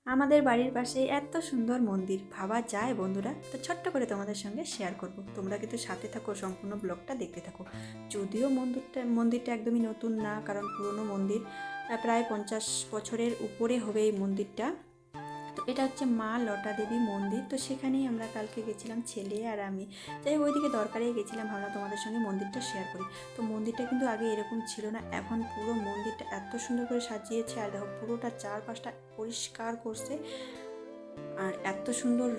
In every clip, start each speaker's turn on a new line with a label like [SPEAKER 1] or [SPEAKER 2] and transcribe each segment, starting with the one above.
[SPEAKER 1] আমাদের বাড়ির পাশে এত সুন্দর মন্দির, ভাবা যায় বন্ধুরা? তো ছোট্ট করে তোমাদের সঙ্গে শেয়ার করব, তোমরা কিন্তু সাথে থাকো, সম্পূর্ণ ব্লগটা দেখতে থাকো। যদিও মন্দিরটা একদমই নতুন না, কারণ পুরনো মন্দির, প্রায় 50 বছরের উপরে হবে এই মন্দিরটা। তো এটা হচ্ছে মা লটা দেবী মন্দির। তো সেখানেই আমরা কালকে গেছিলাম, ছেলে আর আমি। যাই ওইদিকে দরকারে গেছিলাম, ভাবলাম তোমাদের সঙ্গে মন্দিরটা শেয়ার করি। তো মন্দিরটা কিন্তু আগে এরকম ছিল না, এখন পুরো মন্দিরটা এত সুন্দর করে সাজিয়েছে। আর দেখো পুরোটা চারপাশটা পরিষ্কার করছে, আর এত সুন্দর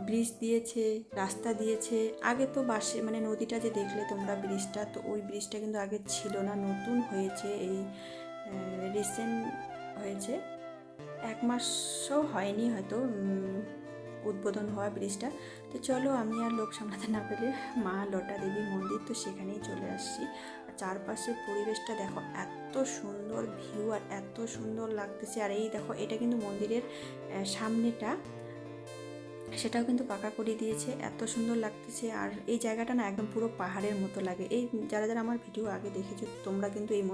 [SPEAKER 1] ব্রিজ দিয়েছে, রাস্তা দিয়েছে। আগে তো বাসে মানে নদীটা যে দেখলে তোমরা ব্রিজটা, তো ওই ব্রিজটা কিন্তু আগে ছিল না, নতুন হয়েছে, এই রিসেন্ট হয়েছে, 1 মাসও হয়নি হয়তো উদ্বোধন হওয়া ব্রিজটা। তো চলো, আমি আর লোক সামলাতে না পেরে মা লটা দেবী মন্দির, তো সেখানেই চলে আসছি। আর চারপাশের পরিবেশটা দেখো, এত সুন্দর ভিউ আর এত সুন্দর লাগতেছে। আর এই দেখো, এটা কিন্তু মন্দিরের সামনেটা, সেটাও কিন্তু পাকা করে দিয়েছে, এত সুন্দর লাগতেছে। আর এই জায়গাটা না একদম পুরো পাহাড়ের মতো লাগে। এই যারা যারা আমার ভিডিও আগে দেখেছো তোমরা কিন্তু এই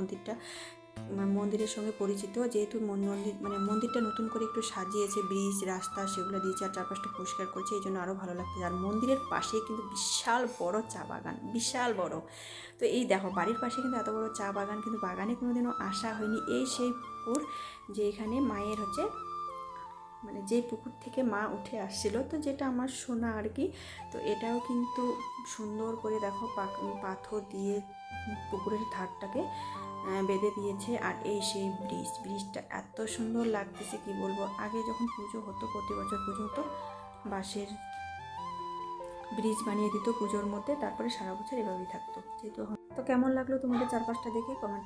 [SPEAKER 1] মন্দিরের সঙ্গে পরিচিত, যেহেতু মন্দিরটা নতুন করে একটু সাজিয়েছে, ব্রিজ রাস্তা সেগুলো দিয়েছে, আর চারপাশটা পরিষ্কার করছে, এই জন্য আরও ভালো লাগছে। আর মন্দিরের পাশেই কিন্তু বিশাল বড় চা বাগান, বিশাল বড়। তো এই দেখো, বাড়ির পাশে কিন্তু এত বড় চা বাগান, কিন্তু বাগানে কোনোদিনও আসা হয়নি। এই সেই পুকুর, যে এখানে মায়ের হচ্ছে যে পুকুর থেকে মা উঠে আসছিল, তো যেটা আমার শোনা আর কি। তো এটাও কিন্তু সুন্দর করে দেখো পাথর দিয়ে পুকুরের ধারটাকে বেঁধে দিয়েছে। আর এই সেই ব্রিজটা এত সুন্দর লাগতেছে, কি বলবো। আগে যখন পুজো হতো, প্রতি বছর পুজো হতো, বাঁশের ব্রিজ বানিয়ে দিত পুজোর মধ্যে, তারপরে সারা বছর এভাবেই থাকতো। যেহেতু তো কেমন লাগলো তোমাদের চারপাশটা দেখে কমেন্ট